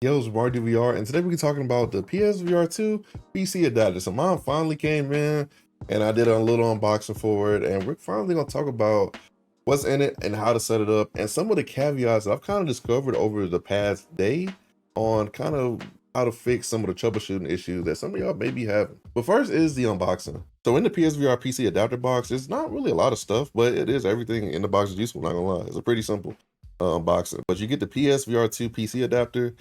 Yo, it's MartydudeVR, and today we're talking about the PSVR2 PC Adapter. So mine finally came in, and I did a little unboxing for it, and we're finally gonna talk about what's in it and how to set it up, and some of the caveats that I've kind of discovered over the past day on kind of how to fix some of the troubleshooting issues that some of y'all may be having. But first is the unboxing. So in the PSVR PC Adapter box, it's not really a lot of stuff, but it is everything in the box is useful, not gonna lie. It's a pretty simple unboxing. But you get the PSVR2 PC Adapter,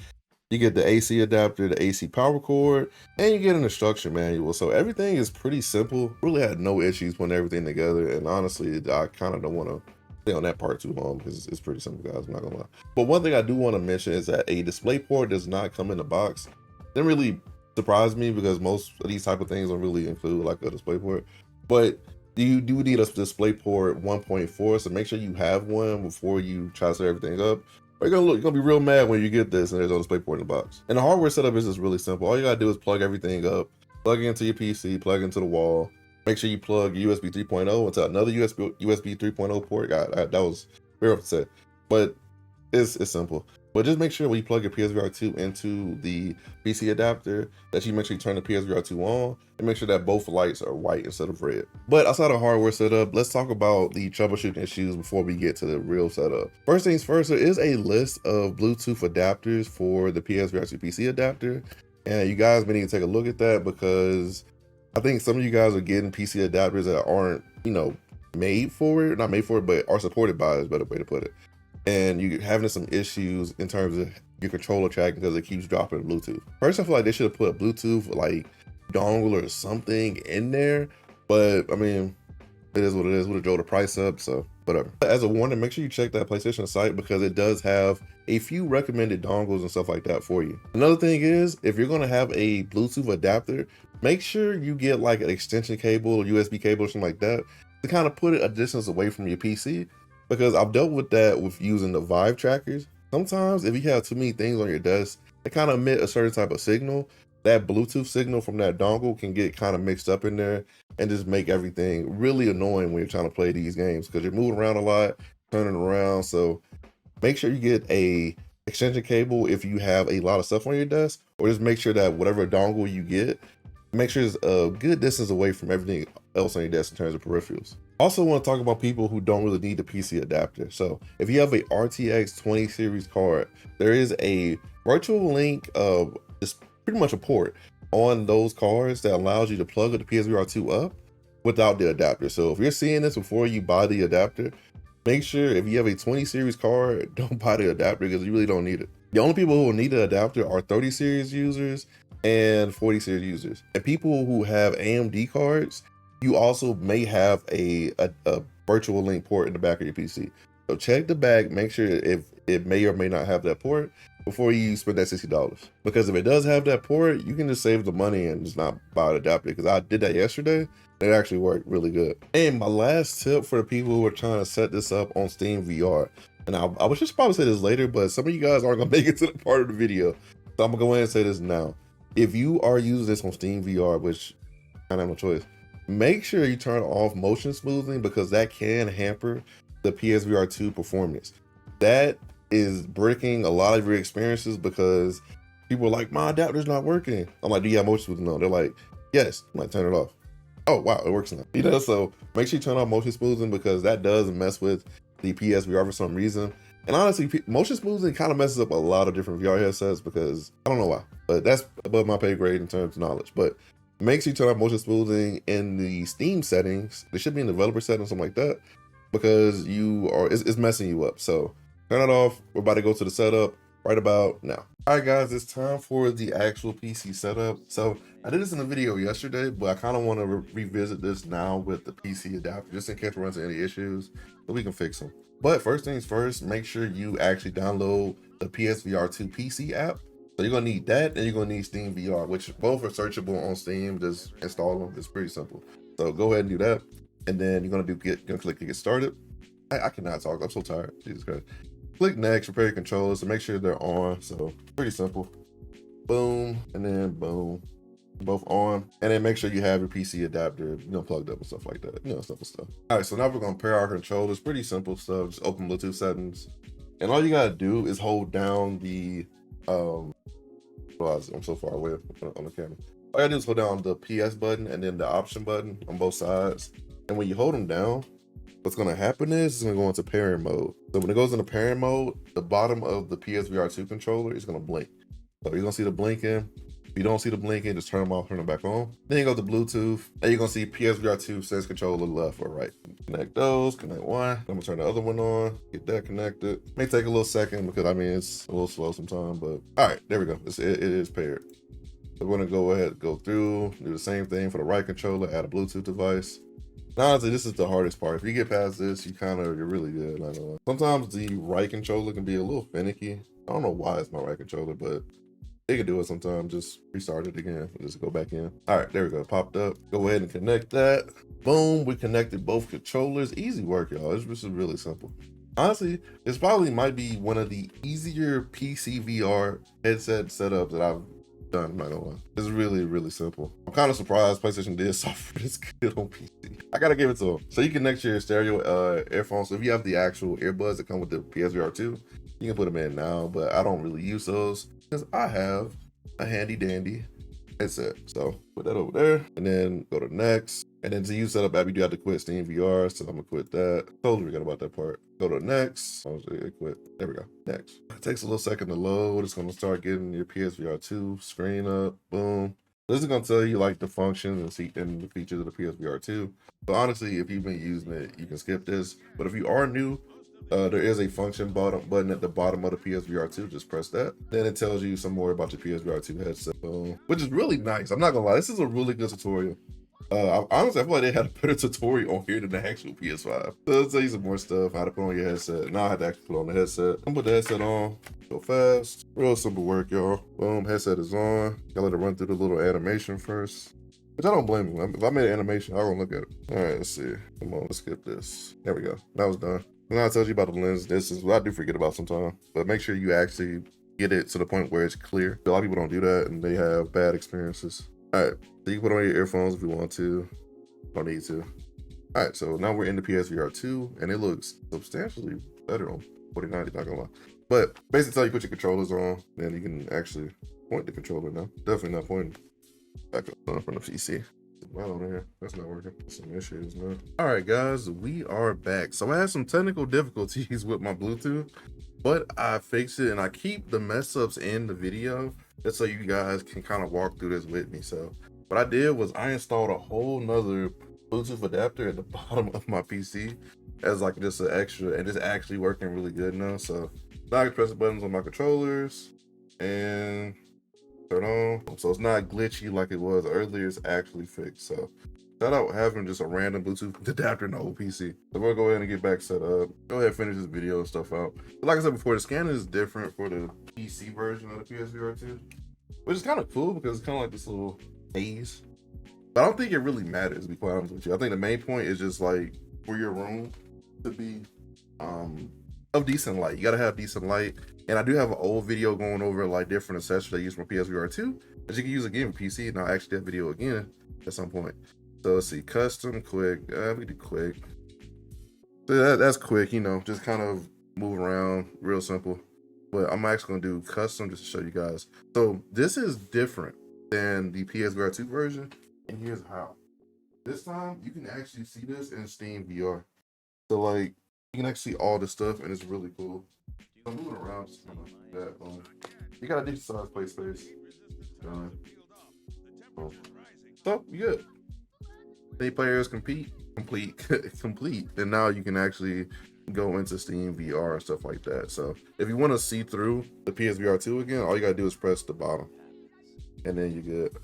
you get the AC adapter, the AC power cord, and you get an instruction manual. So everything is pretty simple. Really had no issues putting everything together. And honestly, I kind of don't want to stay on that part too long because it's pretty simple, guys. I'm not gonna lie. But one thing I do want to mention is that a display port does not come in the box. Didn't really surprise me because most of these type of things don't really include like a display port. But you do need a display port 1.4, so make sure you have one before you try to set everything up. You're gonna be real mad when you get this and there's no display port in the box. And the hardware setup is just really simple. All you gotta do is plug everything up, plug it into your PC, plug it into the wall. Make sure you plug USB 3.0 into another USB 3.0 port. God, that was very upset, but it's simple. But just make sure when you plug your PSVR2 into the PC adapter that you make sure you turn the PSVR2 on and make sure that both lights are white instead of red. But outside of hardware setup, let's talk about the troubleshooting issues before we get to the real setup. First things first, there is a list of Bluetooth adapters for the PSVR2 PC adapter. And you guys may need to take a look at that because I think some of you guys are getting PC adapters that aren't, made for it, not made for it, but are supported by it is a better way to put it. And you're having some issues in terms of your controller tracking because it keeps dropping Bluetooth. First, I feel like they should have put a Bluetooth like dongle or something in there, but I mean, it is what it is. Would have drove the price up, so whatever. As a warning, make sure you check that PlayStation site because it does have a few recommended dongles and stuff like that for you. Another thing is, if you're gonna have a Bluetooth adapter, make sure you get like an extension cable or USB cable or something like that to kind of put it a distance away from your PC. Because I've dealt with that with using the Vive trackers. Sometimes if you have too many things on your desk, they kind of emit a certain type of signal. That Bluetooth signal from that dongle can get kind of mixed up in there and just make everything really annoying when you're trying to play these games because you're moving around a lot, turning around. So make sure you get a extension cable if you have a lot of stuff on your desk, or just make sure that whatever dongle you get, make sure it's a good distance away from everything else on your desk in terms of peripherals. Also want to talk about people who don't really need the PC adapter. So if you have a RTX 20 series card, there is a virtual link of just pretty much a port on those cards that allows you to plug the PSVR2 up without the adapter. So if you're seeing this before you buy the adapter, make sure if you have a 20 series card, don't buy the adapter because you really don't need it. The only people who will need the adapter are 30 series users and 40 series users. And people who have AMD cards, you also may have a virtual link port in the back of your PC. So check the back, make sure if it may or may not have that port before you spend that $60. Because if it does have that port, you can just save the money and just not buy an adapter. Because I did that yesterday, and it actually worked really good. And my last tip for the people who are trying to set this up on SteamVR, and I was just probably say this later, but some of you guys aren't gonna make it to the part of the video. So I'm gonna go ahead and say this now. If you are using this on SteamVR, which I have no choice, make sure you turn off motion smoothing because that can hamper the PSVR2 performance. That is breaking a lot of your experiences because people are like, my adapter's not working. I'm like, do you have motion smoothing on? They're like, yes. I'm like, turn it off. Oh, wow, it works now. So make sure you turn off motion smoothing because that does mess with the PSVR for some reason. And honestly, motion smoothing kind of messes up a lot of different VR headsets because I don't know why, but that's above my pay grade in terms of knowledge. But make sure you turn off motion smoothing in the Steam settings. It should be in developer settings, something like that, because it's messing you up. So turn it off. We're about to go to the setup right about now. All right, guys, it's time for the actual PC setup. So I did this in a video yesterday, but I kind of want to revisit this now with the PC adapter, just in case we run into any issues, so we can fix them. But first things first, make sure you actually download the PSVR2 PC app. So you're gonna need that, and you're gonna need SteamVR, which both are searchable on Steam. Just install them. It's pretty simple. So go ahead and do that, and then you're gonna click to get started. I cannot talk. I'm so tired. Jesus Christ. Click next. Prepare your controllers to make sure they're on. So pretty simple. Boom, and then boom. Both on, and then make sure you have your PC adapter, plugged up and stuff like that, simple stuff. All right, so now we're gonna pair our controllers. Pretty simple stuff. Just open Bluetooth settings, and all you gotta do is hold down the realize I'm so far away on the camera. All you gotta do is hold down the PS button and then the option button on both sides. And when you hold them down, what's gonna happen is it's gonna go into pairing mode. So when it goes into pairing mode, the bottom of the PSVR2 controller is gonna blink. So you're gonna see the blinking. If you don't see the blinking, just turn them off, turn them back on. Then you go to Bluetooth, and you're gonna see PSVR2 sense controller left or right. Connect those, connect one. I'm gonna turn the other one on, get that connected. May take a little second because I mean, it's a little slow sometimes, but all right, there we go. It is paired. So we're gonna go ahead, go through, do the same thing for the right controller, add a Bluetooth device. Now, honestly, this is the hardest part. If you get past this, you're really good. Not gonna lie. Sometimes the right controller can be a little finicky. I don't know why it's my right controller, but it can do it sometimes. Just restart it again. Just go back in. All right, there we go. Popped up. Go ahead and connect that. Boom, we connected both controllers. Easy work, y'all. This is really simple. Honestly, this probably might be one of the easier PCVR headset setups that I've done. I'm not gonna lie. It's really simple. I'm kind of surprised PlayStation did software this good on PC. I gotta give it to them. So you connect your stereo earphones. So if you have the actual earbuds that come with the PSVR2, you can put them in now, but I don't really use those because I have a handy dandy headset. So put that over there and then go to next. And then to use setup app, you do have to quit SteamVR, so I'm gonna quit that. Totally forgot about that part. Go to next. I quit. There we go. Next. It takes a little second to load. It's gonna start getting your PSVR2 screen up. Boom. This is gonna tell you like the functions and the features of the PSVR2. So honestly, if you've been using it, you can skip this. But if you are new, there is a function button at the bottom of the PSVR2. Just press that. Then it tells you some more about your PSVR2 headset, which is really nice. I'm not gonna lie. This is a really good tutorial. Honestly, I feel like they had a better tutorial on here than the actual PS5. So it'll tell you some more stuff, how to put on your headset. Now I had to actually put on the headset. I'm gonna put the headset on, go fast. Real simple work, y'all. Boom, headset is on. Gotta let it run through the little animation first. Which I don't blame you. If I made an animation, I won't look at it. All right, let's see. Come on, let's skip this. There we go. That was done. Now I told you about the lens. This is what I do forget about sometimes. But make sure you actually get it to the point where it's clear. A lot of people don't do that and they have bad experiences. All right, so you can put on your earphones if you want to. Don't need to. All right, so now we're in the PSVR2 and it looks substantially better on 4090, not gonna lie. But basically tell you put your controllers on, then you can actually point the controller now. Definitely not pointing back up from the PC. Right on here, that's not working. Some issues, man. All right, guys, we are back. So I had some technical difficulties with my Bluetooth, but I fixed it and I keep the mess ups in the video just so you guys can kind of walk through this with me. So what I did was I installed a whole nother Bluetooth adapter at the bottom of my PC as like just an extra, and it's actually working really good now. So now I can press the buttons on my controllers and turn on. So it's not glitchy like it was earlier. It's actually fixed. So shout out having just a random Bluetooth adapter in the old PC. So we'll go ahead and get back set up. Go ahead and finish this video and stuff out. But like I said before, the scanner is different for the PC version of the PSVR2, which is kind of cool because it's kind of like this little haze. But I don't think it really matters, to be quite honest with you. I think the main point is just like for your room to be of decent light. You gotta have decent light. And I do have an old video going over like different accessories I use from PSVR2 that you can use again for PC, and I'll actually that video again at some point. So let's see, custom, quick. We do quick. So that's quick, you know, just kind of move around, real simple. But I'm actually gonna do custom just to show you guys. So this is different than the PSVR2 version, and here's how. This time you can actually see this in SteamVR. So like you can actually see all this stuff, and it's really cool. So I'm moving around, just kind of that. You got a decent size play space. So you good. Any players complete, and now you can actually go into SteamVR and stuff like that. So if you want to see through the PSVR2 again, all you gotta do is press the bottom, and then you're good.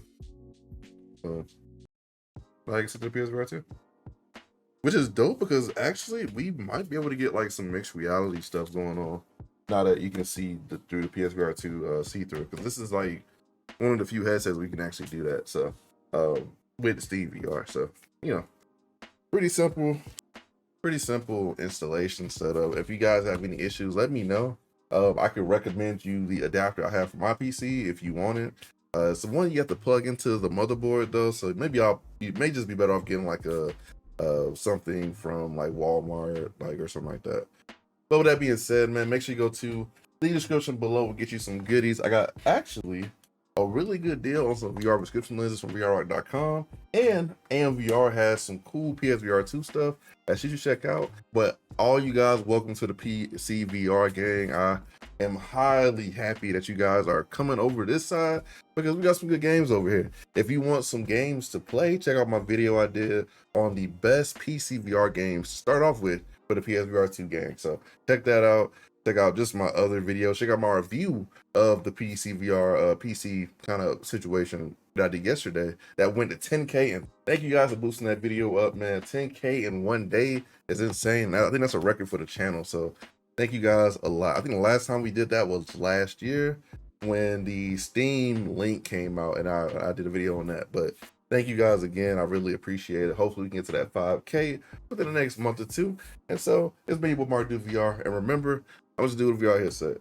I can see the PSVR2, which is dope because actually we might be able to get like some mixed reality stuff going on now that you can see through the PSVR2 see-through, because this is like one of the few headsets we can actually do that. So with SteamVR, so you know, pretty simple installation setup. If you guys have any issues, let me know. I could recommend you the adapter I have for my PC if you want it. It's the one you have to plug into the motherboard though, so maybe you may just be better off getting like a something from like Walmart, like, or something like that. But with that being said, man, make sure you go to the description below. We'll get you some goodies. I got actually a really good deal on some VR prescription lenses from VRR.com, and AMVR has some cool PSVR2 stuff that you should check out. But all you guys, welcome to the PCVR gang. I am highly happy that you guys are coming over this side because we got some good games over here. If you want some games to play, check out my video I did on the best PCVR games to start off with for the PSVR2 gang. So check that out. Check out just my other videos. Check out my review of the PCVR PC kind of situation that I did yesterday that went to 10K. And thank you guys for boosting that video up, man. 10K in one day is insane. I think that's a record for the channel. So thank you guys a lot. I think the last time we did that was last year when the Steam link came out, and I did a video on that. But thank you guys again. I really appreciate it. Hopefully we can get to that 5K within the next month or two. And so it's been your boy MartydudeVR. And remember, I'm just doing VR headset.